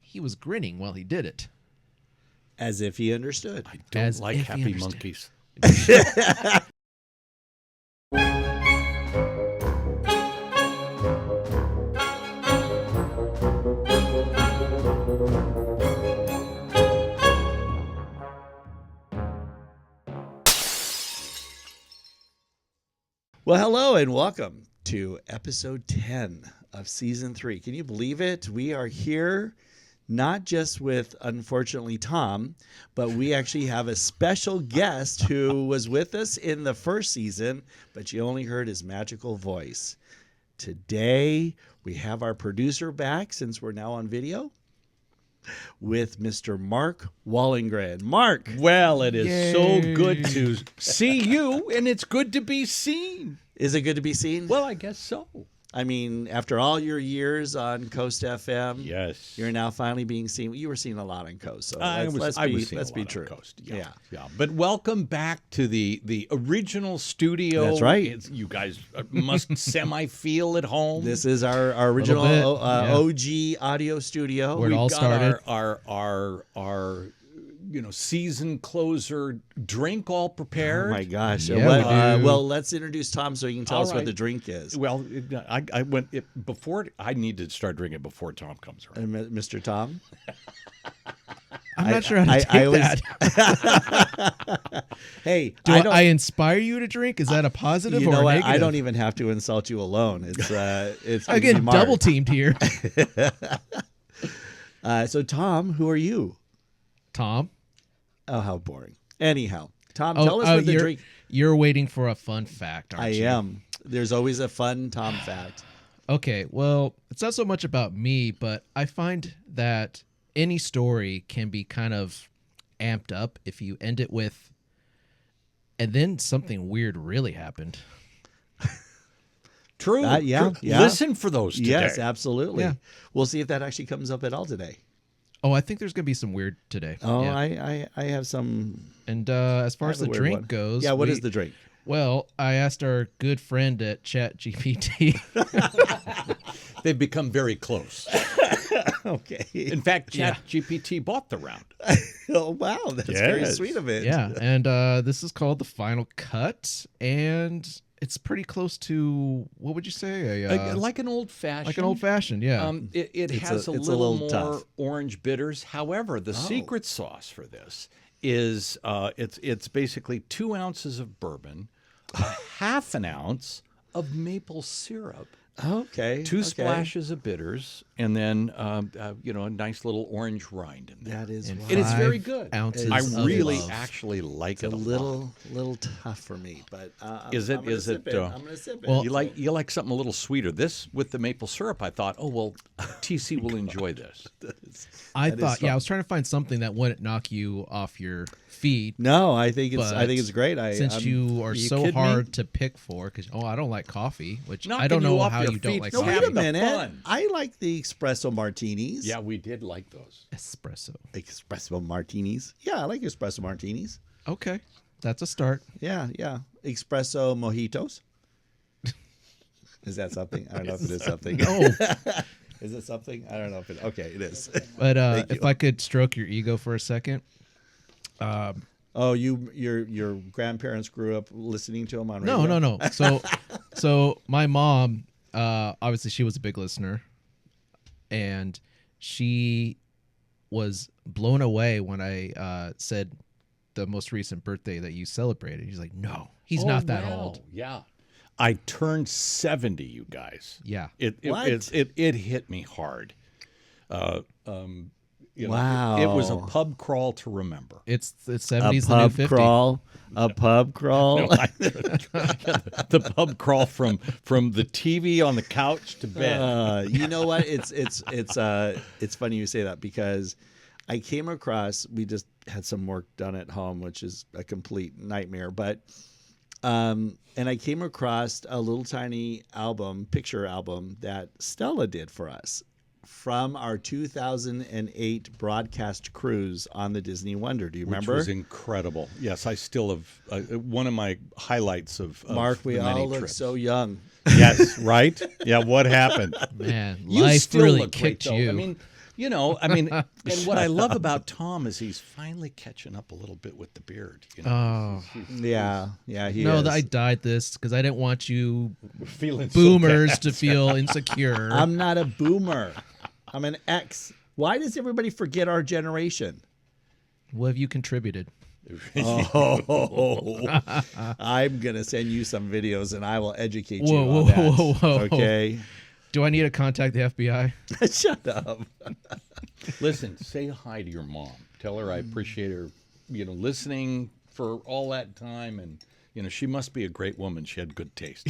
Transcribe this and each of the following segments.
he was grinning while he did it. As if he understood. I don't As like if he happy understood. monkeys. Well, hello and welcome to episode 10 of season 3. Can you believe it? We are here not just with, unfortunately, Tom, but we actually have a special guest who was with us in the first season, but you only heard his magical voice. Today, we have our producer back since we're now on video with Mr. Mark Wallengren. Mark! Well, it is Yay. so good to see you, and it's good to be seen. Is it good to be seen? Well, I guess so. I mean, after all your years on Coast FM, Yes. you're now finally being seen. You were seen a lot on Coast, so I was seeing let's a be lot on true. Coast. Yeah. But welcome back to the original studio. That's right. You guys must semi-feel at home. This is our original bit, yeah. OG audio studio. Where it all got started. Our season closer drink all prepared. Oh my gosh! Yeah, we do. Well, let's introduce Tom so he can tell All us what right. the drink is. Well, I went before. I need to start drinking before Tom comes around. And Mr. Tom, I'm not sure how to take I always- that. hey, Do I don't. I inspire you to drink? Is that a positive you or know a what? negative? I don't even have to insult you alone. It's I get Mark. double teamed here. So Tom, who are you? Tom. Oh, how boring. Anyhow, Tom, Oh, tell us what the you're, drink. you're waiting for a fun fact, aren't I you? am. There's always a fun Tom fact. Okay, well, it's not so much about me, but I find that any story can be kind of amped up if you end it with, and then something weird really happened. True. Yeah, True. yeah. Listen for those today. Yes, absolutely. Yeah. We'll see if that actually comes up at all today. Oh, I think there's going to be some weird today. Oh, Yeah. I have some. And as far I as have a the weird drink one. goes, Yeah, what is the drink? Well, I asked our good friend at ChatGPT. They've become very close. Okay. In fact, ChatGPT bought the round. Oh, wow. That's very Yes. sweet of it. Yeah, and this is called the Final Cut, and it's pretty close to, what would you say? Like an old fashioned. like an old fashioned, yeah. It It's has a little little more tough. orange bitters. However, the secret sauce for this is it's basically 2 ounces of bourbon, a half an ounce of maple syrup, Okay. 2 okay. splashes of bitters, and then a nice little orange rind in there. That is And wild. It is very 5 good. ounces I of really love. actually like it a a little tough for me, but Is it- I'm gonna is sip it, I'm going to sip it. well- You like something a little sweeter. This with the maple syrup, I thought, oh well, TC will enjoy this. I that is thought, fun. I was trying to find something that wouldn't knock you off your feet. No, I think it's But great. Since I'm- you are you so kidding me? hard to pick for, because I don't like coffee, which I Knocking don't you know off how your you don't feet like No, is coffee. wait a having the minute. fun. I like the espresso martinis. Yeah, we did like those. Espresso. Espresso martinis. Yeah, I like espresso martinis. Okay, that's a start. Yeah, yeah. Espresso mojitos. Is that something? I don't know if it is something. No, Is it something? I don't know if it. Okay, it is. but Thank if you. I could stroke your ego for a second. Oh, your grandparents grew up listening to them on radio. No. So my mom, obviously she was a big listener, and she was blown away when I said the most recent birthday that you celebrated. He's like, no, he's not that old. Yeah. I turned 70, you guys. Yeah. It What? it hit me hard. Wow. It was a pub crawl to remember. It's the A 70s, the new pub 50. crawl. A pub crawl. The pub crawl from the TV on the couch to bed. You know what? It's funny you say that because I came across. We just had some work done at home, which is a complete nightmare. But and I came across a little tiny picture album that Stella did for us from our 2008 broadcast cruise on the Disney Wonder. Do you remember? Which was incredible. Yes, I still have one of my highlights of Mark, we the many all look trips. so young. Yes, right? Yeah, what happened? Man, You life still really look great, kicked though. you. I mean, You know, I mean, and what I love about Tom is he's finally catching up a little bit with the beard. You know, Oh Yeah, he no, is. I dyed this because I didn't want you feeling boomers to feel insecure. I'm not a boomer. I'm an X. Why does everybody forget our generation? What have you contributed? Oh, I'm gonna send you some videos and I will educate you Whoa, on whoa, that. whoa, whoa. Okay, Do I need to contact the FBI? shut up. Listen, say hi to your mom. Tell her I appreciate her, you know, listening for all that time, and you know, she must be a great woman. She had good taste.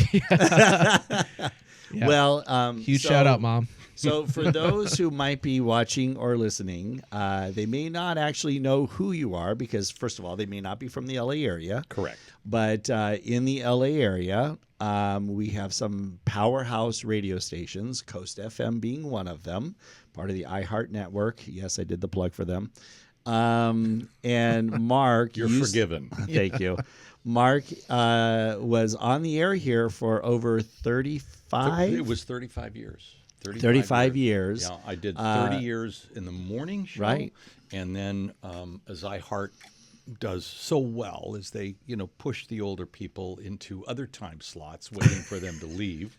Yeah. Well, Huge so- shout out, Mom. So for those who might be watching or listening, they may not actually know who you are because, first of all, they may not be from the LA area. Correct. But in the LA area, we have some powerhouse radio stations, Coast FM being one of them, part of the iHeart Network. Yes, I did the plug for them. And Mark, You're forgiven. Thank you. Mark was on the air here for over 35. It was 35 years. 35 years. Yeah, I did 30 years in the morning show. Right. And then as iHeart does so well is they, you know, push the older people into other time slots waiting for them to leave.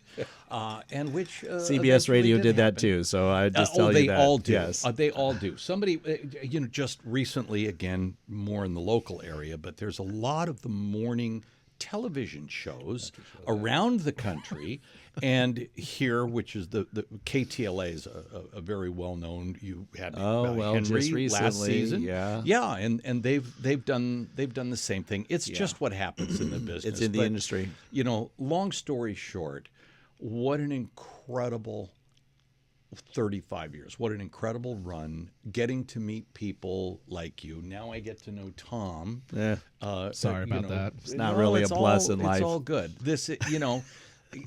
And which CBS eventually Radio did that happen. too. So I just Oh, tell they you that. all do. Yes. They all do. Somebody, you know, just recently, again, more in the local area, but there's a lot of the morning television shows around the country. And here, which is the KTLA is a very well known. You had Henry just recently, last season, yeah. and they've done the same thing. It's just what happens in the business. It's in the But, industry. You know, long story short, what an incredible 35 years. What an incredible run. Getting to meet people like you. Now I get to know Tom. Yeah. Sorry you about that. It's not really a plus in life. It's all good. This, you know,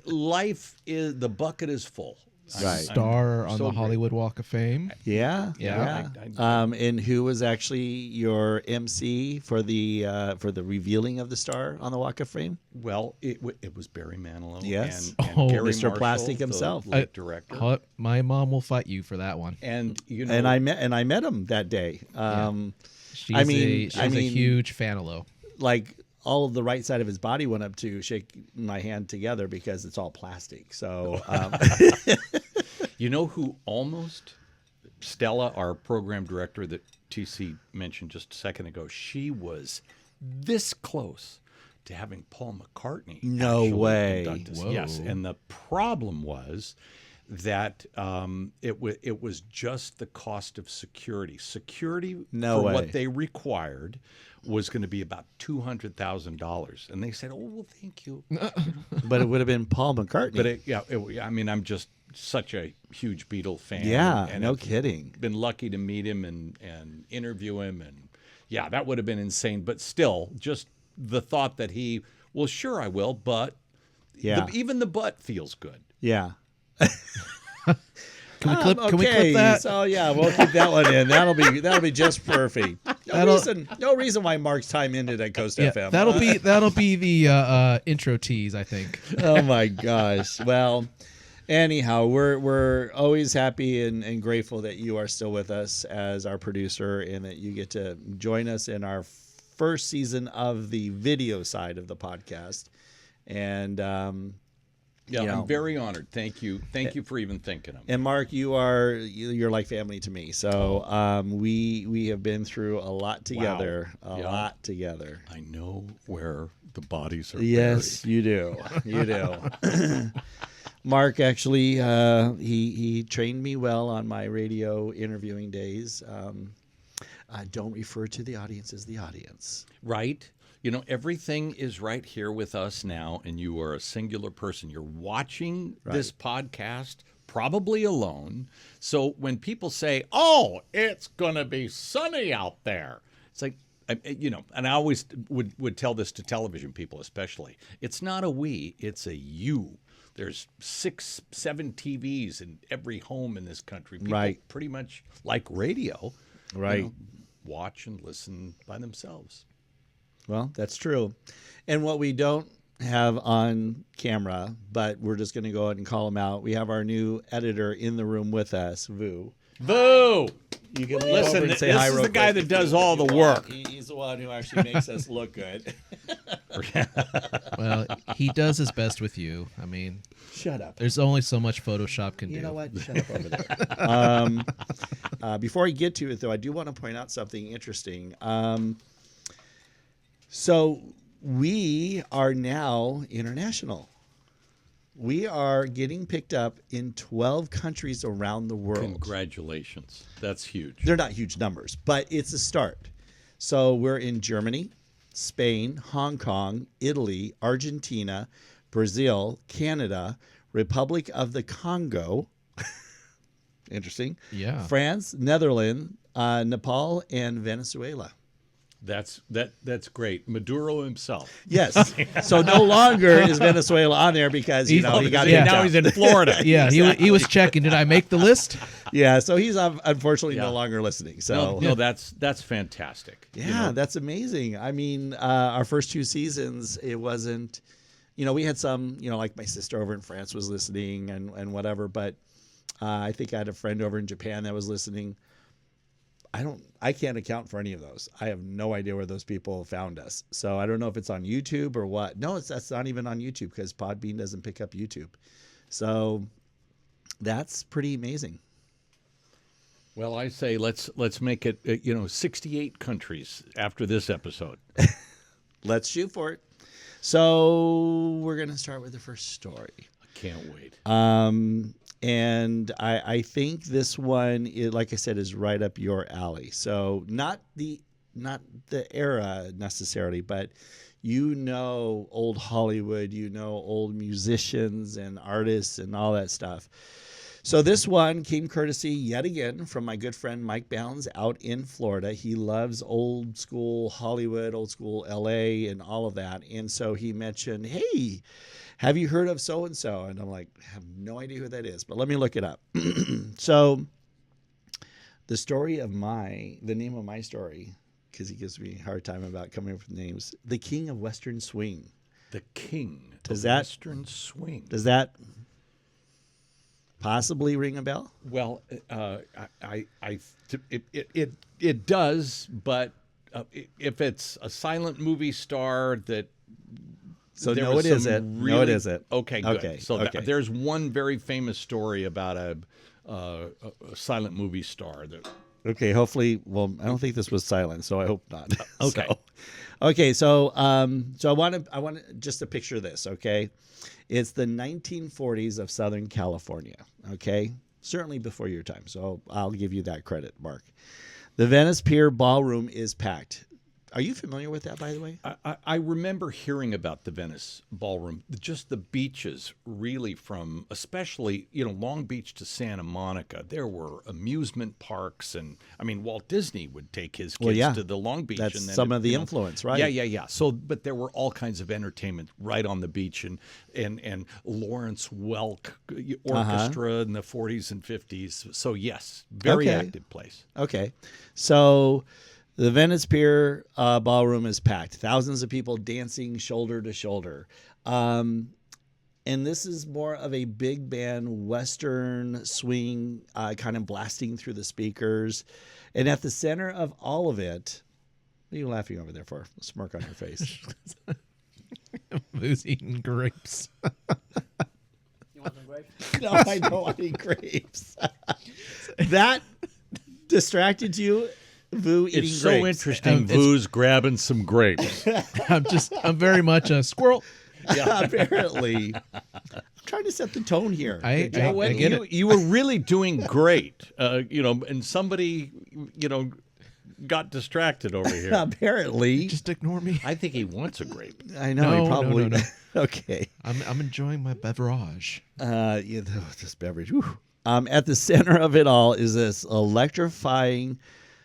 life is, the bucket is full. Right. Star on so the great. Hollywood Walk of Fame. Yeah. Yeah. And who was actually your MC for the revealing of the star on the Walk of Fame? Well, it was Barry Manilow. Yes. And Oh, Gary Mr. Marshall, Plastic the himself. late director. My mom will fight you for that one. And you know, And I met him that day. She's I mean- she's I a mean- huge fan of Lo. Like all of the right side of his body went up to shake my hand together because it's all plastic. So you know who almost Stella, our program director that TC mentioned just a second ago, she was this close to having Paul McCartney. No actually way. conduct us. Whoa. Yes, and the problem was that it was just the cost of security. Security No for way. what they required was going to be about $200,000, and they said, "Oh, well, thank you." but it would have been Paul McCartney. But I mean, I'm just such a huge Beatle fan. yeah, and no I've kidding. been lucky to meet him and interview him, and yeah, that would have been insane. But still, just the thought that well, sure, I will, but Yeah. even the but feels good. Yeah. Can we clip? Okay, Can we clip that? So yeah, we'll keep that one in. That'll be just perfect. No reason why Mark's time ended at Coast Yeah, FM. that'll be the intro tease, I think. Oh my gosh. Well, anyhow, we're always happy and grateful that you are still with us as our producer and that you get to join us in our first season of the video side of the podcast. And Yeah, you know. I'm very honored. Thank you for even thinking of me. And Mark, you're like family to me. So we have been through a lot together. A Yeah. lot together. I know where the bodies are Yes, you do. You do. Mark actually he trained me well on my radio interviewing days. Don't refer to the audience as the audience. Right? You know, everything is right here with us now, and you are a singular person. You're watching this podcast, probably alone. So when people say, "Oh, it's going to be sunny out there," it's like, you know, and I always would tell this to television people especially. It's not a we, it's a you. There's 6, 7 TVs in every home in this country. People Right. pretty much like radio. Right. You know, watch and listen by themselves. Well, that's true. And what we don't have on camera, but we're just going to go ahead and call him out. We have our new editor in the room with us, Vu. Boo! You can lean Listen, over and this say is hi the real guy quick. that does all the work. He's the one who actually makes us look good. Well, he does his best with you. I mean, Shut up. there's only so much Photoshop can do. You know what? Shut up over there. Before I get to it, though, I do want to point out something interesting. So we are now international. We are getting picked up in 12 countries around the world. Congratulations. That's huge. They're not huge numbers, but it's a start. So we're in Germany, Spain, Hong Kong, Italy, Argentina, Brazil, Canada, Republic of the Congo. Interesting. Yeah. France, Netherlands, Nepal, and Venezuela. That's great. Maduro himself. Yes. So no longer is Venezuela on there because he got Yeah. kicked Now out. he's in Florida. Yeah, he was checking. Did I make the list? Yeah. So he's unfortunately Yeah. no longer listening. So No, that's fantastic. yeah, that's amazing. I mean, our first 2 seasons, it wasn't, we had some, like my sister over in France was listening and whatever, but I think I had a friend over in Japan that was listening. I can't account for any of those. I have no idea where those people found us. So I don't know if it's on YouTube or what. No, that's not even on YouTube because Podbean doesn't pick up YouTube. So that's pretty amazing. Well, I say let's make it 68 countries after this episode. Let's shoot for it. So we're going to start with the first story. I can't wait. And I think this one, like I said, is right up your alley. So not the era necessarily, but old Hollywood, old musicians and artists and all that stuff. So this one came courtesy yet again from my good friend Mike Bounds out in Florida. He loves old school Hollywood, old school LA and all of that. And so he mentioned, hey, have you heard of so-and-so? And I'm like, I have no idea who that is, but let me look it up. So the name of my story, because he gives me a hard time about coming up with names, The King of Western Swing. The king Does of that- Western swing. Does that possibly ring a bell? Well, it does, but if it's a silent movie star that. So there no, was it some isn't. No, really- it isn't. Okay, good. Okay, So okay. there's one very famous story about a silent movie star that. Okay, hopefully. Well, I don't think this was silent, so I hope not. Okay. So I want just to picture this. Okay, it's the 1940s of Southern California. Okay, certainly before your time. So I'll give you that credit, Mark. The Venice Pier Ballroom is packed. Are you familiar with that, by the way? I remember hearing about the Venice Ballroom, just the beaches, really, from especially Long Beach to Santa Monica. There were amusement parks, and I mean Walt Disney would take his kids yeah. to the Long Beach. That's and then some of the influence, right? Yeah. So, but there were all kinds of entertainment right on the beach, and Lawrence Welk Orchestra in the 40s and 50s. So yes, very Okay. active place. Okay, so the Venice Pier Ballroom is packed. Thousands of people dancing shoulder to shoulder. And this is more of a big band Western swing kind of blasting through the speakers. And at the center of all of it, what are you laughing over there for? A smirk on your face. Who's eating grapes? You want some grapes? No, I don't want any grapes. That distracted you, Vu, eating It's so grapes. interesting. It's- Vu's grabbing some grapes. I'm very much a squirrel. Yeah, apparently. I'm trying to set the tone here. I get it. You were really doing great, and somebody, got distracted over here. Apparently. Just ignore me. I think he wants a grape. I know, No, he probably. no. Okay. I'm enjoying my beverage. This beverage. Whew. At the center of it all is this electrifying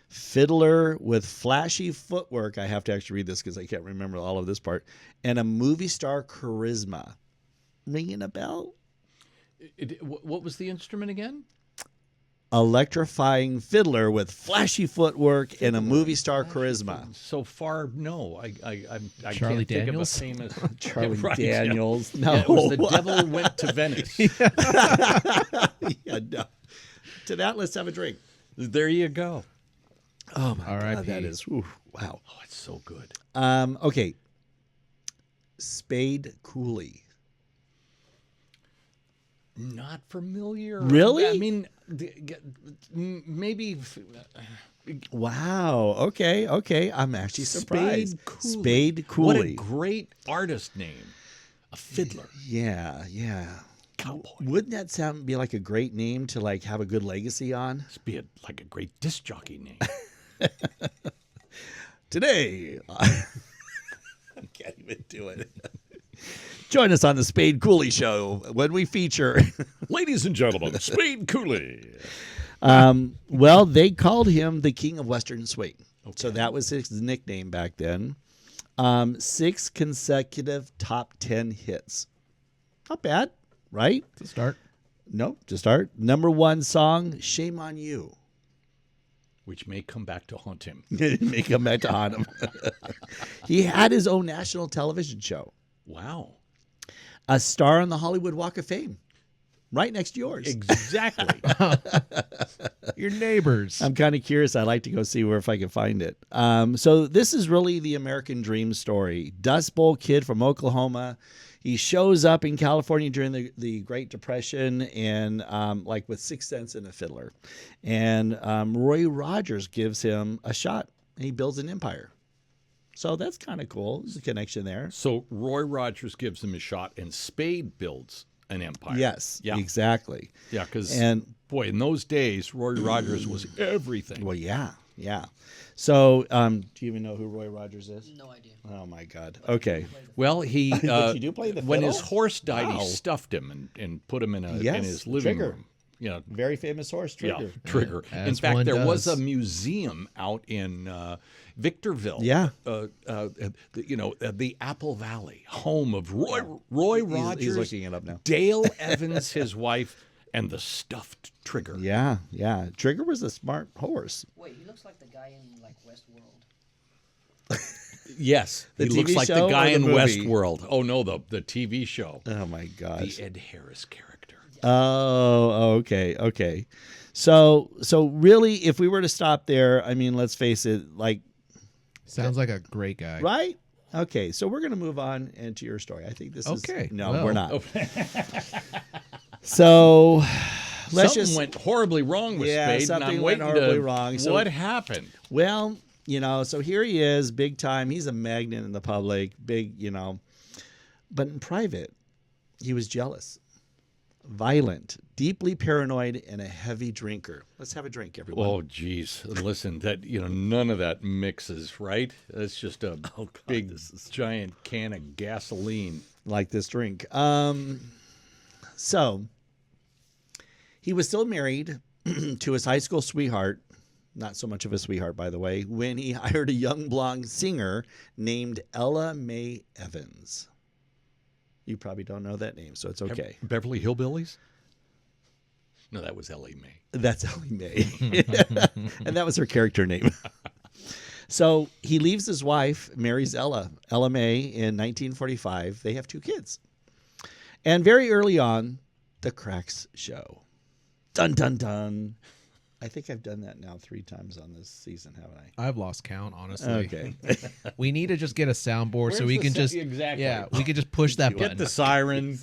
fiddler with flashy footwork. I have to actually read this because I can't remember all of this part. And a movie star charisma. Ringing a bell? What was the instrument again? Electrifying fiddler with flashy footwork and a movie star charisma. So far, no. I Charlie can't Daniels? think of a famous Charlie Right, yeah. Daniels. Yeah, No. it was The Devil Went to Venice. Yeah, no. to that, let's have a drink. There you go. Oh my R.I.P. God, that is wow. Oh, it's so good. Okay, Spade Cooley. Not familiar. Really? I mean, maybe. Wow. Okay. I'm actually surprised. Cooley. Spade Cooley. What a great artist name. A fiddler. Yeah. Cowboy. Wouldn't that be like a great name to like have a good legacy on? This be like a great disc jockey name. Today, I can't even do it. Join us on the Spade Cooley Show when we feature. Ladies and gentlemen, Spade Cooley. Well, they called him the King of Western Swing. So that was his nickname back then. 6 consecutive top 10 hits. Not bad, right? To start. Nope, to start. Number 1 song, Shame on You. Which may come back to haunt him. Make him back to haunt him. He had his own national television show. Wow. A star on the Hollywood Walk of Fame. Right next to yours. Exactly. Your neighbors. I'm kind of curious. I'd like to go see if I can find it. So this is really the American dream story. Dust Bowl kid from Oklahoma. He shows up in California during the Great Depression and like with 6 cents and a fiddler. And Roy Rogers gives him a shot and he builds an empire. So that's kind of cool. There's a connection there. So Roy Rogers gives him a shot and Spade builds an empire. Yes, Yeah. Exactly. Yeah, because, And boy, in those days, Roy Rogers was everything. well, yeah. So do you even know who Roy Rogers is? No idea. Oh, my God. Okay. Well, he But you do play the when his fiddle? horse died, Wow. he stuffed him and put him in Yes, his living Trigger. room. You know, Very famous horse, Trigger. yeah, Trigger. In As fact, one there was does. a museum out in Victorville. Yeah. The Apple Valley, home of Roy Rogers. He's looking it up now. Dale Evans, his wife, and the stuffed Trigger. Yeah. Trigger was a smart horse. Wait, he looks like the guy in like Westworld. Yes, The he looks TV like show the or guy the in movie? Westworld. Oh no, the TV show, Oh my gosh. the Ed Harris character. Oh, okay. So really, if we were to stop there, I mean, let's face it, like, Sounds like a great guy. right? Okay, so we're gonna move on into your story. I think this is Okay, No, well. we're not. So let's Something just went horribly wrong with Yeah, Spade, and something I'm went waiting horribly to. wrong. So- What happened? Well, so here he is, big time. He's a magnet in the public, big, but in private, he was jealous, violent, deeply paranoid, and a heavy drinker. Let's have a drink, everyone. Oh, geez. Listen, that none of that mixes, right? That's just a big, giant can of gasoline. Like this drink. So he was still married to his high school sweetheart. Not so much of a sweetheart, by the way, when he hired a young blonde singer named Ella Mae Evans. You probably don't know that name, so it's okay. Beverly Hillbillies? No, that was Ellie Mae. That's Ellie Mae. And that was her character name. So he leaves his wife, marries Ella Mae in 1945. They have 2 kids. And very early on, the cracks show. Dun, dun, dun. I think I've done that now 3 times on this season, haven't I? I've lost count, honestly. Okay. We need to just get a soundboard so Where's we the can sa- just exactly. Yeah, we could just push that Get button. the siren.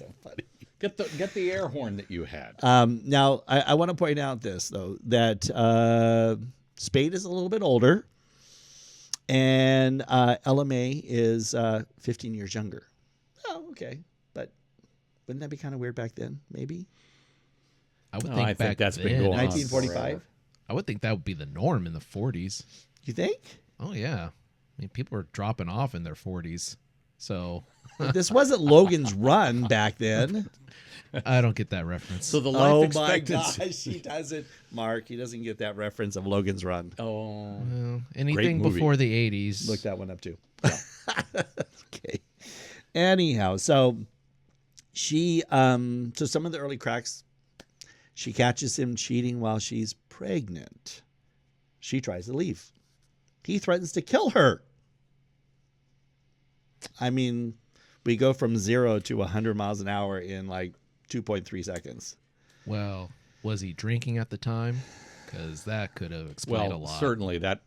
Get the air horn that you had. Now, I want to point out this, though, that Spade is a little bit older, and Ella Mae is 15 years younger. Oh, okay. But wouldn't that be kind of weird back then, maybe? I would No, think I think back that's been then, going on 1945? I would think that would be the norm in the 40s. You think? Oh yeah. I mean, people were dropping off in their 40s. So This wasn't Logan's Run back then. I don't get that reference. So the life Oh, my expectancy. gosh. He doesn't. Mark, he doesn't get that reference of Logan's Run. Oh, Well, anything movie. before the 80s. Look that one up, too. Okay. Anyhow, so she, so some of the early cracks, she catches him cheating while she's pregnant. She tries to leave. He threatens to kill her. I mean, we go from 0 to 100 miles an hour in like 2.3 seconds. Well, Was he drinking at the time? Because that could have explained a Well, lot. certainly that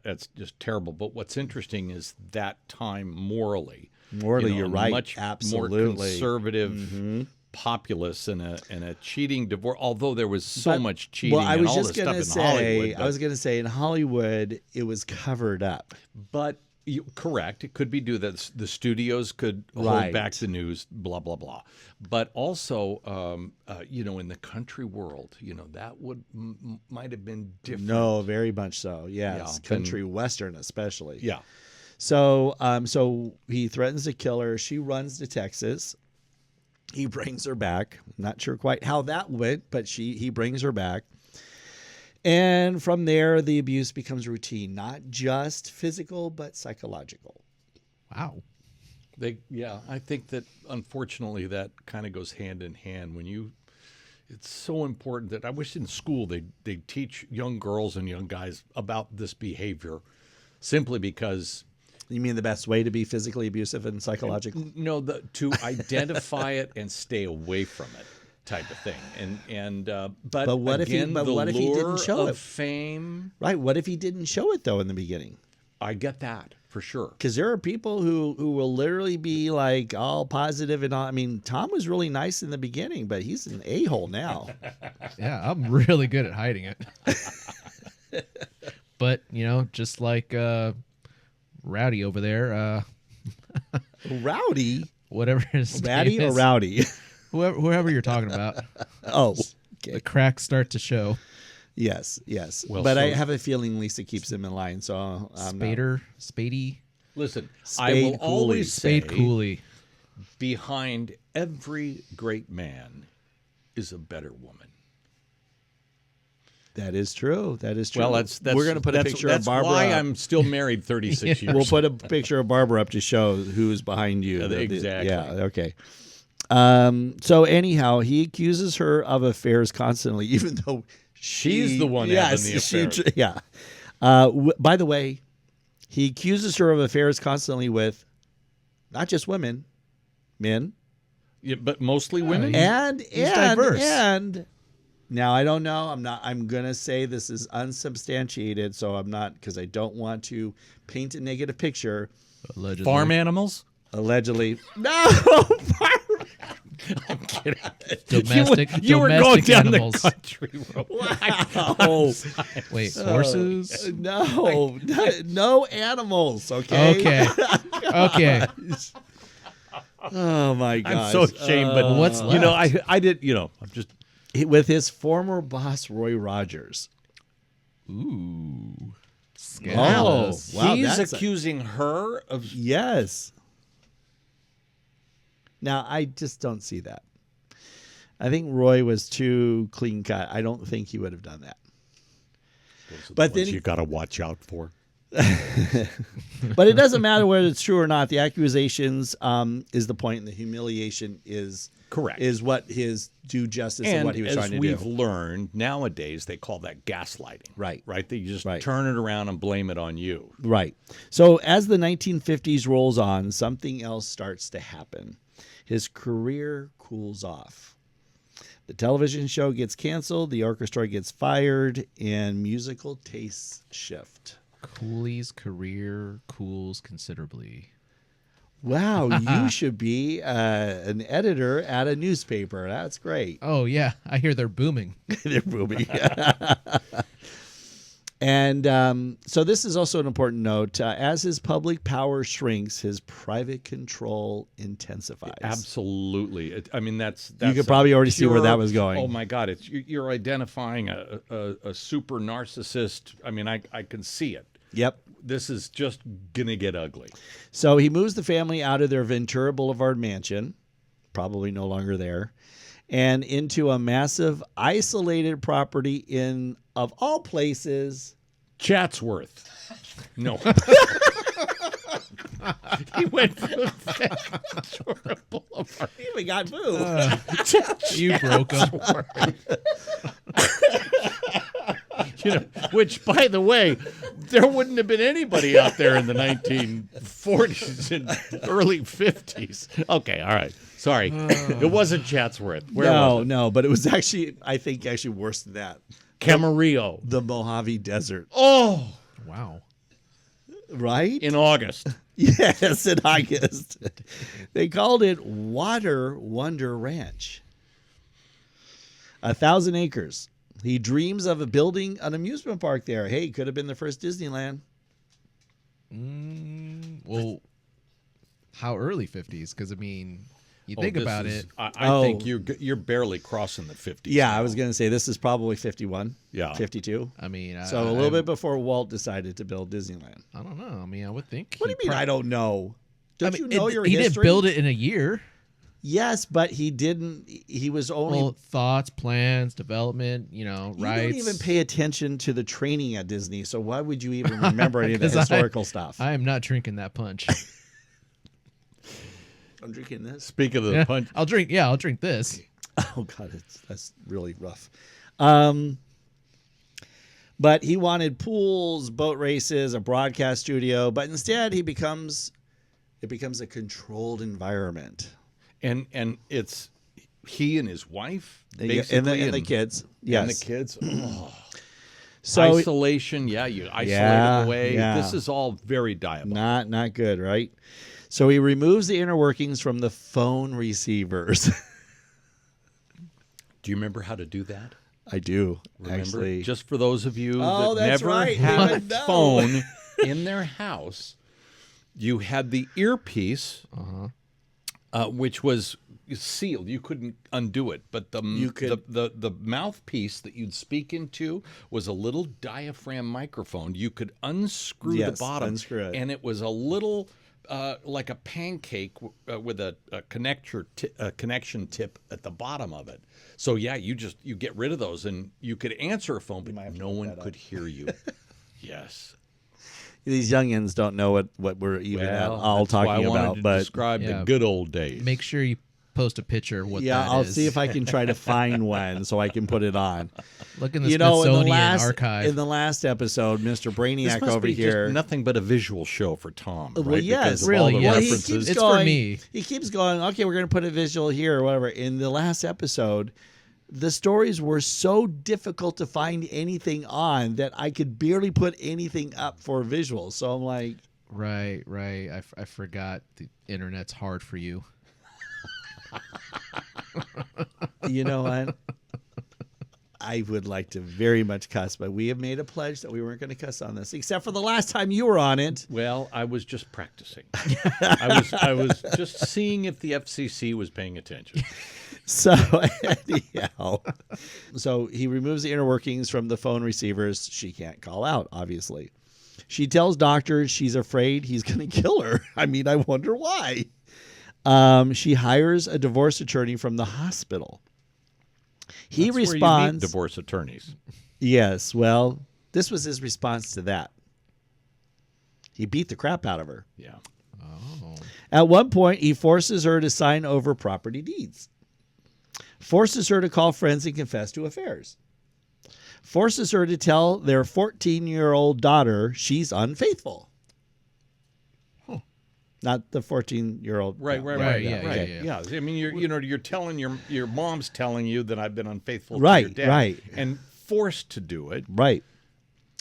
that's just terrible. But what's interesting is that time morally, You're right. much Absolutely. more conservative populace and a cheating divorce. Although there was so much cheating Well, I and was all just this gonna stuff in Hollywood. I was going to say in Hollywood it was covered up. But correct, it could be due that the studios could hold Right. back the news, blah blah blah. But also, in the country world, that would might have been different. No, very much so. Yes, Yeah, country western especially. Yeah. So, so he threatens to kill her. She runs to Texas. He brings her back. Not sure quite how that went, but he brings her back. And from there, the abuse becomes routine, not just physical, but psychological. Wow. I think that unfortunately that kind of goes hand in hand it's so important that I wish in school they teach young girls and young guys about this behavior simply because You mean the best way to be physically abusive and psychological? to identify it and stay away from it type of thing. But what if he- again, but the what if he didn't lure show of it? fame, Right. What if he didn't show it, though, in the beginning? I get that for sure. Because there are people who will literally be like all positive and all. I mean, Tom was really nice in the beginning, but he's an a-hole now. Yeah, I'm really good at hiding it. But, just like Rowdy over there, Rowdy? whatever his Ratty name or is, Rowdy? whoever you're talking about, Oh, the okay. cracks start to show. Yes. Well, but I so- have a feeling Lisa keeps him in line, so I'm not. Spady, Listen, I Spade will Cooley. always say Spade Cooley. behind every great man is a better woman. That is true. That is true. Well, that's we're going to put a that's- picture that's of Barbara. why up. I'm still married 36 years. We'll put a picture of Barbara up to show who's behind you. Exactly. Yeah. Okay. So anyhow, he accuses her of affairs constantly, even though She's the one having the affair. Yeah. By the way, he accuses her of affairs constantly with not just women, men, Yeah, but mostly women. and diverse. And now I don't know. I'm gonna say this is unsubstantiated, so I'm not, because I don't want to paint a negative picture. Allegedly. Farm animals. Allegedly, no. I'm kidding. Domestic, you were going domestic down animals. the country road. Oh, Wait, horses? no animals. Okay. Okay. Okay. Oh my gosh. I'm so ashamed, but What's I did. I'm just. With his former boss Roy Rogers. Ooh. Oh, Scandalous. wow, He's that's accusing her of. Yes. Now I just don't see that. I think Roy was too clean cut. I don't think he would have done that. But then you got to watch out for. But it doesn't matter whether it's true or not. The accusations is the point, and the humiliation is Correct. Is what his due justice And and what he was as trying to we've do. learned nowadays, they call that gaslighting. Right. Right. They just Right. turn it around and blame it on you. Right. So as the 1950s rolls on, something else starts to happen. His career cools off. The television show gets canceled, the orchestra gets fired, and musical tastes shift. Cooley's career cools considerably. Wow, you should be an editor at a newspaper. That's great. Oh, yeah. I hear they're booming. They're booming. And so this is also an important note. As his public power shrinks, his private control intensifies. Absolutely. I mean, that's You could probably already see where that was going. Oh my God! You're identifying a super narcissist. I mean, I can see it. Yep. This is just gonna get ugly. So he moves the family out of their Ventura Boulevard mansion, probably no longer there, and into a massive isolated property in, of all places, Chatsworth. No. He went from Ventura Boulevard. we got moved. You broke them. Which, by the way, there wouldn't have been anybody out there in the 1940s and early 50s. Okay, all right. Sorry, it wasn't Chatsworth. Where no, was it? no, but it was actually, I think, actually worse than that. Camarillo. The Mojave Desert, Oh, Wow. right? in August. Yes, in August. They called it Water Wonder Ranch. 1,000 acres. He dreams of building an amusement park there. Hey, could have been the first Disneyland. Well, how early 50s? Because, I mean, you think this about is- it. I think you're barely crossing the 50s. Yeah, now. I was going to say this is probably 51. Yeah. 52. I mean, So a little bit before Walt decided to build Disneyland. I don't know. I mean, I would think. What do you mean? I don't know. Don't you know your He history? didn't build it in a year. Yes, but he didn't. He was only. Well, thoughts, plans, development, you rights. don't even pay attention to the training at Disney, so why would you even remember any of the 'Cause historical stuff? I am not drinking that punch. I'm drinking this. Speak of the Yeah, punch. I'll drink. Yeah, I'll drink this. Oh God, that's really rough. But he wanted pools, boat races, a broadcast studio, but instead it becomes a controlled environment. And it's he and his wife, And basically, the kids. Yes. and the kids. Oh. So Isolation, you isolate Yeah, away. yeah. This is all very diabolical. not good, right? So he removes the inner workings from the phone receivers. Do you remember how to do that? I do, Remember? actually. Just for those of you Oh, that that's never right. They had a would know. phone in their house, you had the earpiece, which was sealed. You couldn't undo it, but You could- the mouthpiece that you'd speak into was a little diaphragm microphone. You could unscrew the Yes, bottom, unscrew it. and it was a little. Like a pancake with a connection tip at the bottom of it. So yeah, you get rid of those, and you could answer a phone, but no one could hear you. Yes. These youngins don't know what we're even all that's why talking I wanted about, to but describe Yeah. the good old days. Make sure you post a picture of what yeah, that I'll is. see if I can try to find one so I can put it on. Look in the You know, Smithsonian archive. in the last episode, Mr. this Brainiac must over be here. just nothing but a visual show for Tom. Right? Well, yes, Because of really, all the yes. Well, he references. keeps It's for going. me. He keeps going. Okay, we're going to put a visual here or whatever. In the last episode, the stories were so difficult to find anything on that I could barely put anything up for visuals. So I'm like, Right. I forgot the internet's hard for you. you know what? I would like to very much cuss, but we have made a pledge that we weren't going to cuss on this, except for the last time you were on it. Well, I was just practicing. I was just seeing if the FCC was paying attention. So anyhow, so he removes the inner workings from the phone receivers. She can't call out, obviously. She tells doctors she's afraid he's going to kill her. I mean, I wonder why. She hires a divorce attorney from the hospital. He That's where you meet responds. divorce attorneys. Yes, well, this was his response to that. He beat the crap out of her. Yeah. Oh. At one point, he forces her to sign over property deeds. Forces her to call friends and confess to affairs. Forces her to tell their 14-year-old daughter she's unfaithful. Not the 14-year-old. Right. yeah, Okay. yeah. I mean, you're telling your mom's telling you that I've been unfaithful to Right, your dad, right. and forced to do it. Right.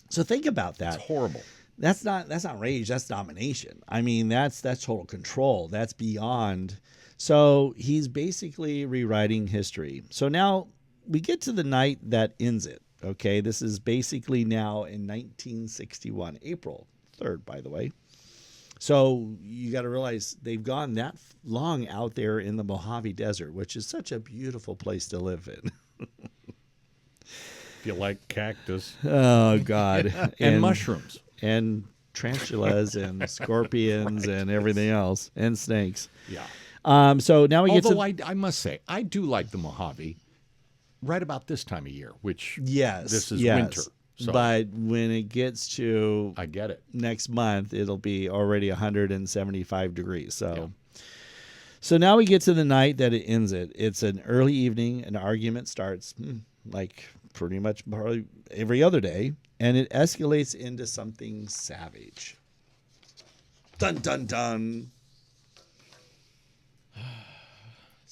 So think about that. It's horrible. That's not rage, that's domination. I mean, that's total control. That's beyond. So he's basically rewriting history. So now we get to the night that ends it. Okay, this is basically now in 1961, April 3rd, by the way. So you got to realize they've gone that long out there in the Mojave Desert, which is such a beautiful place to live in. If you like cactus Oh God, and mushrooms. and tarantulas and scorpions and everything else and snakes. Yeah. So now we get Although to I must say, I do like the Mojave right about this time of year, which yes, this is yes. winter. So But when it gets to I get it. next month, it'll be already 175 degrees. So now we get to the night that it ends it. It's an early evening. An argument starts like pretty much probably every other day, and it escalates into something savage. Dun dun dun.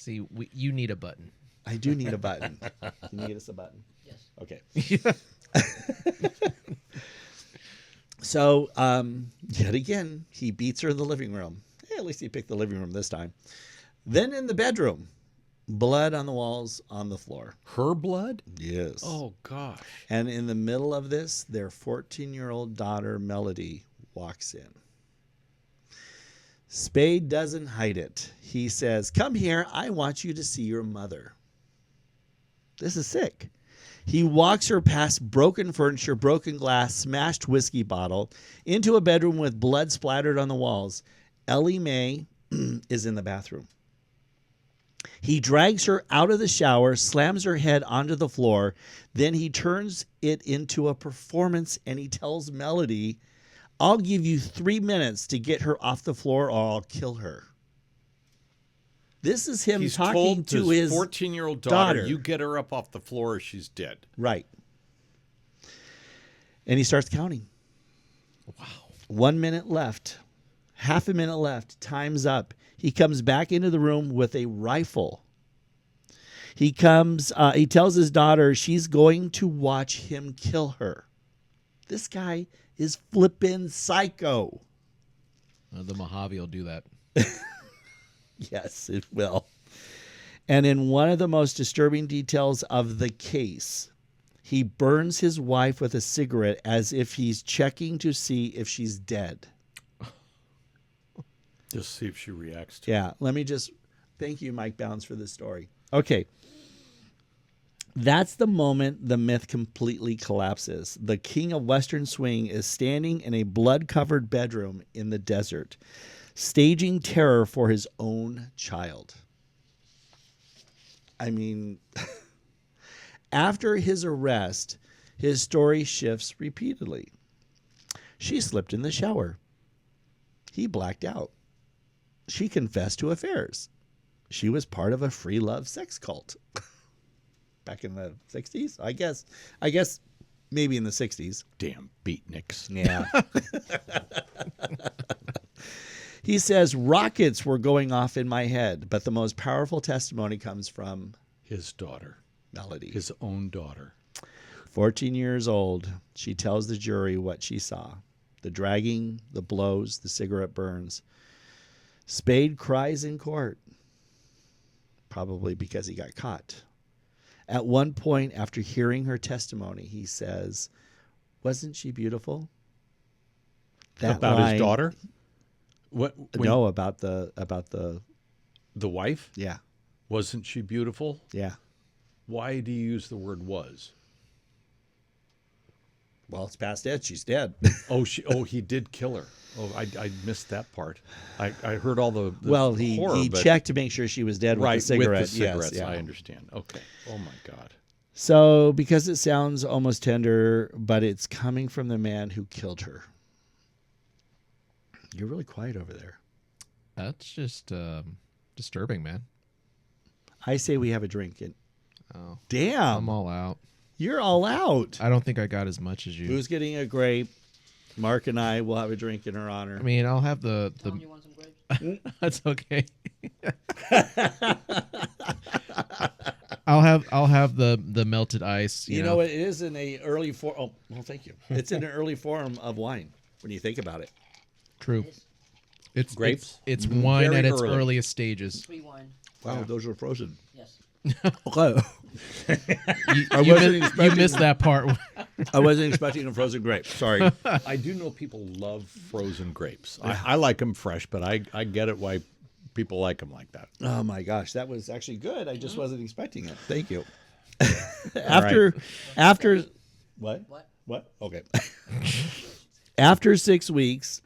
See, you need a button. I do need a button. Can you get us a button? Yes. Okay. So, yet again, he beats her in the living room. Hey, at least he picked the living room this time. Then in the bedroom, blood on the walls, on the floor. Her blood? Yes. Oh, gosh. And in the middle of this, their 14-year-old daughter, Melody, walks in. Spade doesn't hide it. He says, "Come here. I want you to see your mother." This is sick. He walks her past broken furniture, broken glass, smashed whiskey bottle, into a bedroom with blood splattered on the walls. Ellie Mae is in the bathroom. He drags her out of the shower, slams her head onto the floor. Then he turns it into a performance and he tells Melody, "I'll give you 3 minutes to get her off the floor or I'll kill her." This is him He's talking told to his his 14-year-old daughter, daughter. you get her up off the floor or she's dead. Right. And he starts counting. Wow. 1 minute left. Half a minute left. Time's up. He comes back into the room with a rifle. He tells his daughter she's going to watch him kill her. This guy is flippin' psycho. The Mojave will do that. Yes, it will. And in one of the most disturbing details of the case, he burns his wife with a cigarette as if he's checking to see if she's dead. Just see if she reacts to Yeah, let me just thank you, Mike Bounds, for this story. Okay. That's the moment the myth completely collapses. The king of Western swing is standing in a blood-covered bedroom in the desert, staging terror for his own child. I mean, after his arrest, his story shifts repeatedly. She slipped in the shower. He blacked out. She confessed to affairs. She was part of a free love sex cult. Back in the 60s, I guess maybe in the 60s. Damn beatniks. Yeah. He says rockets were going off in my head, but the most powerful testimony comes from His daughter. Melody. His own daughter. 14 years old, she tells the jury what she saw. The dragging, the blows, the cigarette burns. Spade cries in court, probably because he got caught. At one point, after hearing her testimony, he says, "Wasn't she beautiful?" That About line- his daughter? What? No, about the The wife? yeah, Wasn't she beautiful? yeah. Why do you use the word was? Well, it's past dead. She's dead. Oh, he did kill her. Oh, I missed that part. I heard all the Well, he horror, but- checked to make sure she was dead right with the cigarette. with the cigarettes. Yes, yeah. I understand. Okay. Oh my God. So, because it sounds almost tender, but it's coming from the man who killed her. You're really quiet over there. That's just disturbing, man. I say we have a drink. And Oh, damn, I'm all out. you're all out. I don't think I got as much as you. Who's getting a grape? Mark and I will have a drink in her honor. I mean, I'll have the. Tom, you want some grapes? That's okay. I'll have the melted ice. You know, it is in a early form. Oh, well, thank you. It's in an early form of wine when you think about it. True. It's Grapes? It's wine Very at its early. earliest stages. Free wine. Wow, those are frozen. Yes. Okay. You missed that part. I wasn't expecting a frozen grape. Sorry. I do know people love frozen grapes. I like them fresh, but I get it why people like them like that. Oh my gosh, that was actually good. I just wasn't expecting it. Thank you. After what? Okay. After 6 weeks,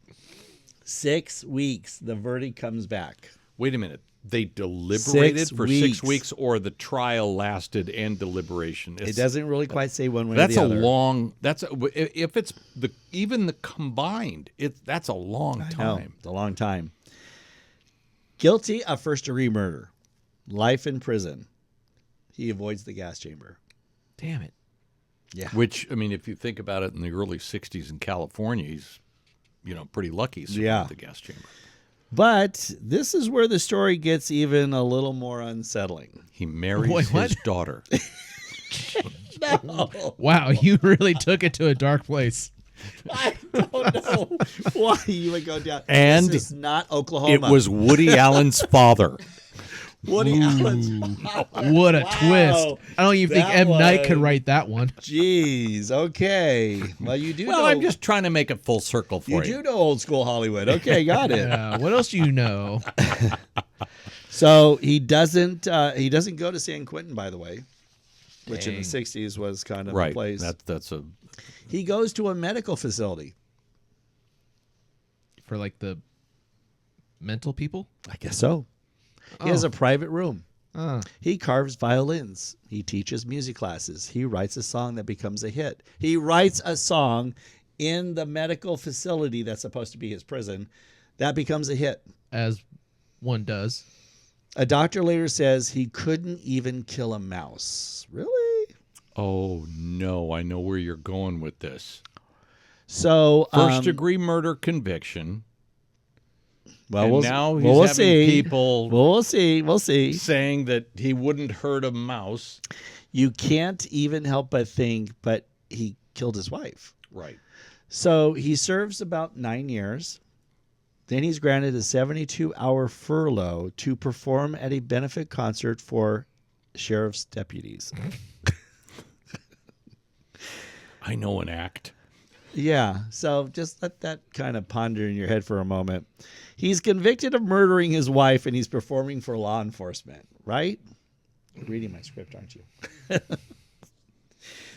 the verdict comes back. Wait a minute. They deliberated 6 for weeks. 6 weeks, or the trial lasted and deliberation. It doesn't really quite say one way or That's the a other. long. If it's even the combined. That's a long No, time. it's a long time. Guilty of first-degree murder, life in prison. He avoids the gas chamber. Damn it. Yeah. Which, I mean, if you think about it, in the early '60s in California, he's pretty lucky. Yeah. At the gas chamber. But this is where the story gets even a little more unsettling. He marries Wait, what? his daughter. Wow, you really took it to a dark place. I don't know why you would go down. And this is not Oklahoma. It was Woody Allen's father. Woody Allen's. What a twist. I don't even think That M. Night could was- write that one. Jeez. Okay. Well, you do Well, know. I'm just trying to make it full circle for You you. do know old school Hollywood. Okay, got it. Yeah, what else do you know? So he doesn't go to San Quentin, by the way, which in the Dang. '60s was kind of Right. a place. That's a He goes to a medical facility. For like the mental people? I guess so. He has Oh. a private room. Ah, He carves violins. He teaches music classes. He writes a song that becomes a hit. He writes a song in the medical facility that's supposed to be his prison that becomes a hit. as one does. A doctor later says he couldn't even kill a mouse. Really? Oh no, I know where you're going with this. So First degree murder conviction. well, and we'll, now he's well, we'll having see. people Well, we'll see. We'll see. saying that he wouldn't hurt a mouse. You can't even help but think, but he killed his wife. Right. So he serves about 9 years. Then he's granted a 72-hour furlough to perform at a benefit concert for sheriff's deputies. I know an act. Yeah, so just let that kind of ponder in your head for a moment. He's convicted of murdering his wife and he's performing for law enforcement, right? You're reading my script, aren't you?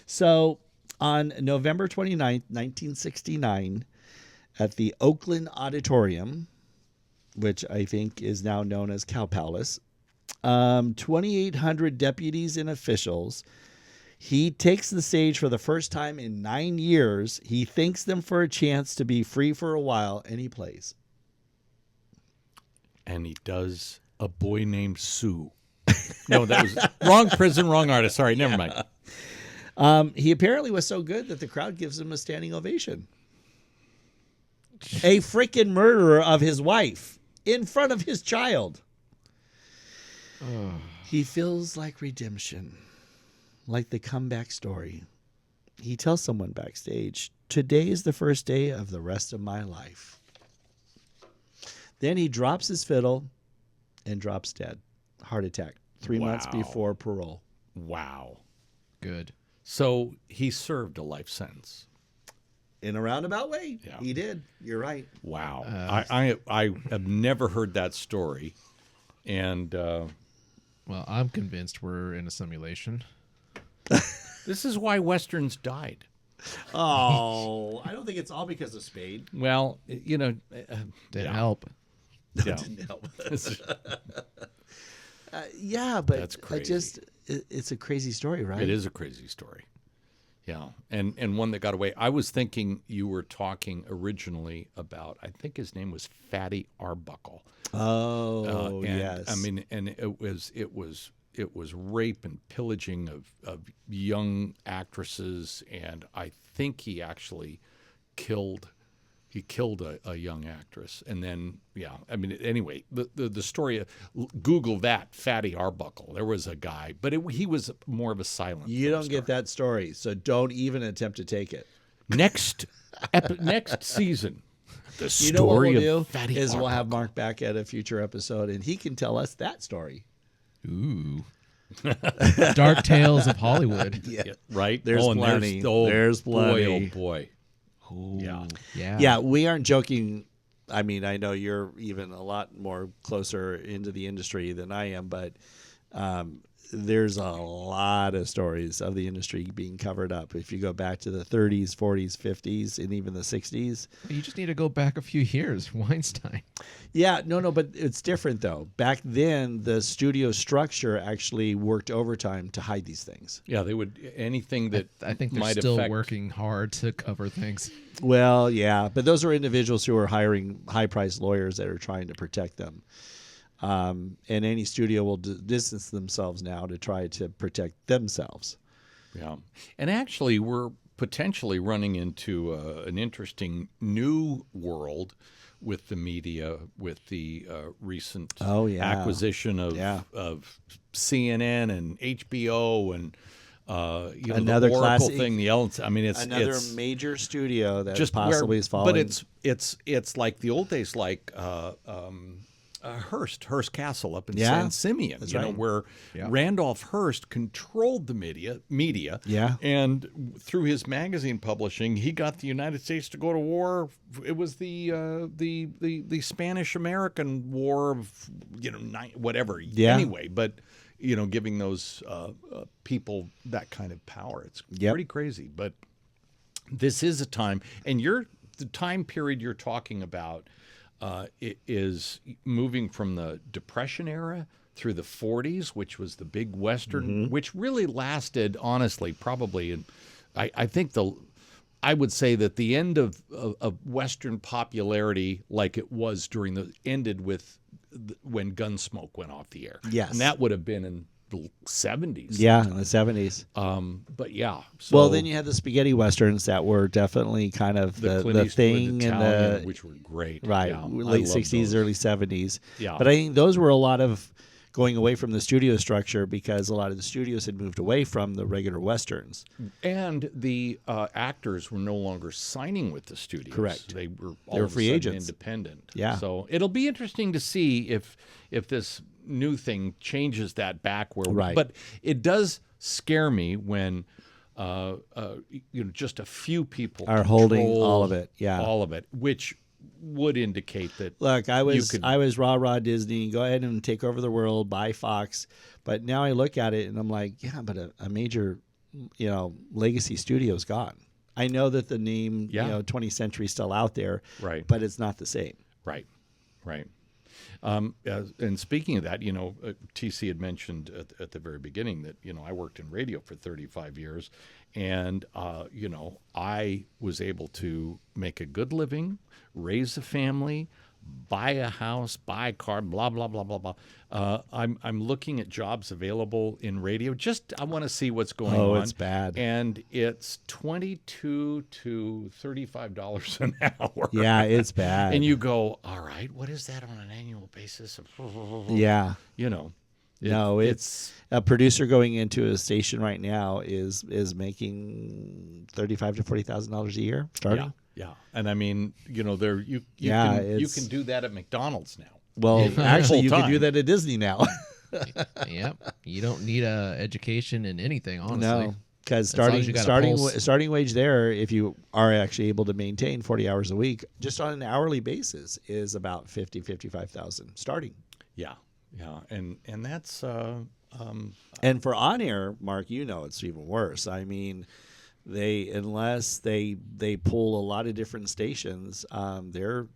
So on November 29th, 1969, at the Oakland Auditorium, which I think is now known as Cow Palace, 2,800 deputies and officials. He takes the stage for the first time in 9 years. He thanks them for a chance to be free for a while, and he plays. And he does A Boy Named Sue. No, that was wrong prison, wrong artist. Sorry, never mind. He apparently was so good that the crowd gives him a standing ovation. A freaking murderer of his wife in front of his child. He feels like redemption, like the comeback story. He tells someone backstage, "Today is the first day of the rest of my life." Then he drops his fiddle and drops dead. Heart attack. 3 months Wow. before parole. Wow. Good. So he served a life sentence. In a roundabout way, Yeah. he did. You're right. Wow. I have never heard that story. And Well, I'm convinced we're in a simulation. this is why Westerns died. Oh, I don't think it's all because of Spade. Well, you know, Didn't help. yeah. Yeah, but That's it's a crazy story, right? It is a crazy story. Yeah, and one that got away. I was thinking you were talking originally about, I think his name was Fatty Arbuckle. Oh, And, yes. I mean, and it was rape and pillaging of young actresses, and I think he actually killed a young actress, and then I mean, anyway, the story. Google that, Fatty Arbuckle. There was a guy, but he was more of a silent. You film don't get star. that story, so don't even attempt to take it. Next season. The story You know what we'll do of Fatty is we'll have Arbuckle. Mark back at a future episode, and he can tell us that story. Ooh. Dark Tales of Hollywood. Yeah, right? There's and plenty. There's There's boy, plenty. oh boy. Yeah. Yeah. Yeah, we aren't joking. I mean, I know you're even a lot more closer into the industry than I am, but there's a lot of stories of the industry being covered up. If you go back to the 30s, 40s, 50s, and even the 60s. You just need to go back a few years. Weinstein. Yeah, no, but it's different though. Back then, the studio structure actually worked overtime to hide these things. Yeah, they would anything that I think they're might still affect, working hard to cover things. Well, yeah, but those are individuals who are hiring high-priced lawyers that are trying to protect them. And any studio will distance themselves now to try to protect themselves. Yeah. And actually we're potentially running into an interesting new world with the media, with the recent Oh, yeah. acquisition Yeah. of CNN and HBO and Another the Oracle classic- thing, the Ellen. I mean, Another it's major studio that just possibly is falling. But it's like the old days, like Hearst Castle up in Yeah, San Simeon, that's you know, right. where Randolph Hearst controlled the media. Yeah. And through his magazine publishing, he got the United States to go to war. It was the Spanish American War of whatever. Yeah. Anyway, but giving those people that kind of power, it's Yep. pretty crazy. But this is a time, and the time period you're talking about it is moving from the Depression era through the 40s, which was the big Western, which really lasted, honestly, probably. And I think I would say that the end of Western popularity, like it was ended with when Gunsmoke went off the air. Yes. And that would have been in the 70s. Yeah, in the 70s. But yeah. So Well, then you had the spaghetti westerns that were definitely kind of the the Clint Eastwood thing in Italian, the which were great. right Yeah, I late love 60s, those. early 70s. Yeah. But I think those were a lot of going away from the studio structure because a lot of the studios had moved away from the regular westerns. And the actors were no longer signing with the studios. Correct. They were They were of a free sudden agents. independent. Yeah. So it'll be interesting to see if this new thing changes that back where. Right. But it does scare me when. Just a few people Are holding control all of it, yeah. all of it, which would indicate that. Look, I was could- rah Disney. Go ahead and take over the world, buy Fox. But now I look at it and I'm like, yeah, but a major, legacy studio's gone. I know that the name, Yeah. 20th Century is still out there, Right. but it's not the same. Right. And speaking of that, TC had mentioned at the very beginning that, I worked in radio for 35 years and, I was able to make a good living, raise a family, buy a house, buy a car, blah, blah, blah, blah, blah. I'm looking at jobs available in radio. I want to see what's going on. Oh, it's bad. And it's $22 to $35 an hour. Yeah, it's bad. And you go, all right, what is that on an annual basis? Yeah. No, it's a producer going into a station right now is making $35,000 to $40,000 a year starting. yeah. And I mean, there you it's- can do that at McDonald's now. Well, actually, you can Full-time. do that at Disney now. Yep. You don't need a education in anything, honestly. No, because As long as you got a pulse. starting wage there, if you are actually able to maintain 40 hours a week, just on an hourly basis, is about 55,000 starting. Yeah. And that's And for on air, Mark, it's even worse. I mean, unless they pull a lot of different stations, they're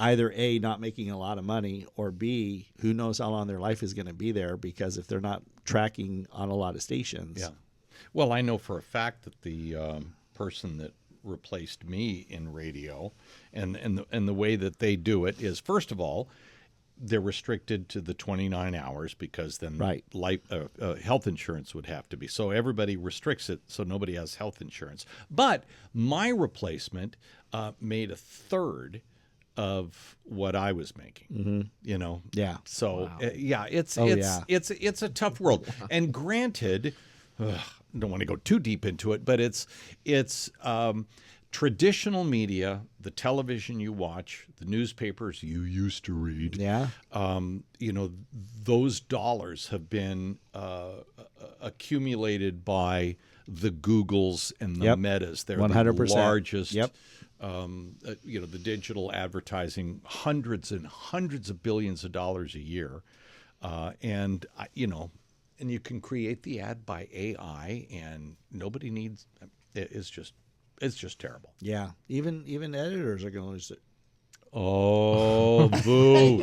either A, not making a lot of money, or B, who knows how long their life is going to be there, because if they're not tracking on a lot of stations. Yeah. Well, I know for a fact that the person that replaced me in radio and the way that they do it is, first of all, they're restricted to the 29 hours because then Right. health insurance would have to be. So everybody restricts it so nobody has health insurance. But my replacement made a third of what I was making. Yeah. So it's yeah. it's a tough world. And granted, don't want to go too deep into it, but it's traditional media, the television you watch, the newspapers you used to read. Yeah. Those dollars have been accumulated by the Googles and the Yep. Metas. They're 100%. the largest. Yep. The digital advertising, hundreds and hundreds of billions of dollars a year, and you can create the ad by AI, and nobody needs. It's just terrible. Yeah. Even editors are going to lose it. Oh, boo!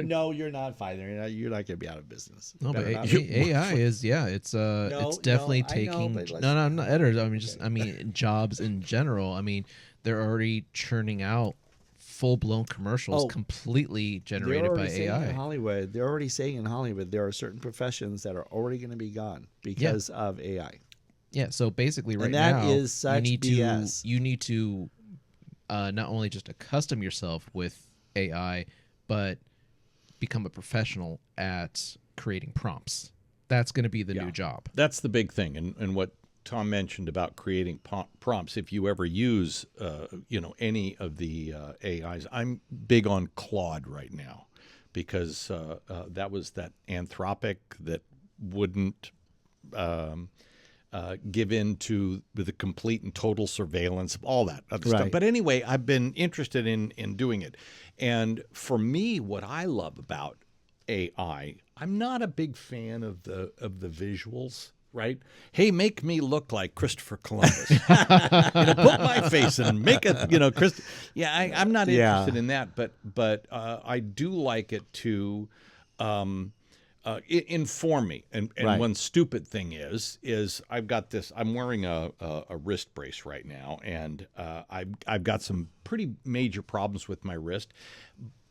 No, you're not fine. You're not going to be out of business. No, but Better not. AI is it's definitely no, I know, taking but let's- no, I'm not editors. I mean jobs in general. I mean, they're already churning out full-blown commercials Oh. completely They're generated by already saying in AI. Hollywood. They're already saying in Hollywood there are certain professions that are already going to be gone because of AI. Yeah, so basically right And that now is such BS. you need to not only just accustom yourself with AI, but become a professional at creating prompts. That's going to be the new job. That's the big thing, and what Tom mentioned about creating prompts. If you ever use, any of the AIs, I'm big on Claude right now, because that was that Anthropic that wouldn't give in to the complete and total surveillance, all that other stuff. Right. But anyway, I've been interested in doing it, and for me, what I love about AI, I'm not a big fan of the visuals. Right? Hey, make me look like Christopher Columbus. Put my face and make it. Yeah, I'm not interested in that, but I do like it to inform me. And Right. one stupid thing is I've got this. I'm wearing a wrist brace right now, and I've got some pretty major problems with my wrist,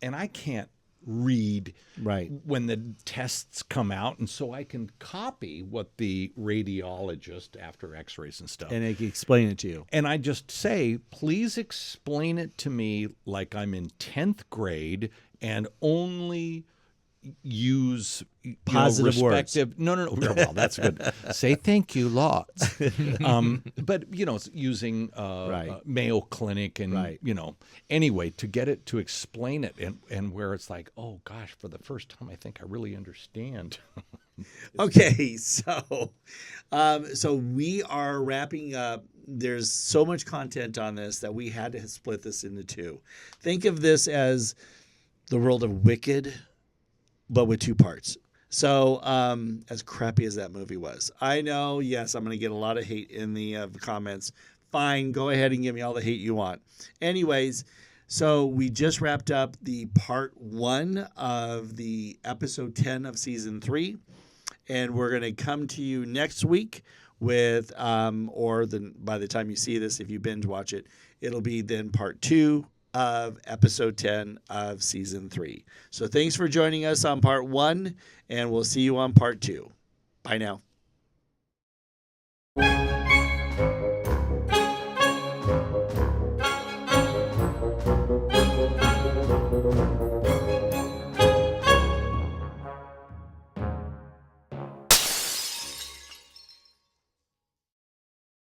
and I can't read Right. when the tests come out, and so I can copy what the radiologist after x-rays and stuff, And they can explain it to you. and I just say, please explain it to me like I'm in 10th grade and only use Positive words. respective. No. Well, that's good. Say thank you lots. But using Right. Mayo Clinic and Right. anyway, to get it to explain it, and where it's like, oh gosh, for the first time, I think I really understand. Okay, so we are wrapping up. There's so much content on this that we had to split this into two. Think of this as the world of Wicked, but with two parts. So, as crappy as that movie was, I know, yes, I'm going to get a lot of hate in the comments. Fine, go ahead and give me all the hate you want. Anyways, so we just wrapped up the part 1 of the episode 10 of season 3, and we're going to come to you next week with, by the time you see this, if you binge watch it, it'll be then part 2 of episode 10 of season 3. So thanks for joining us on part 1, and we'll see you on part 2. Bye now.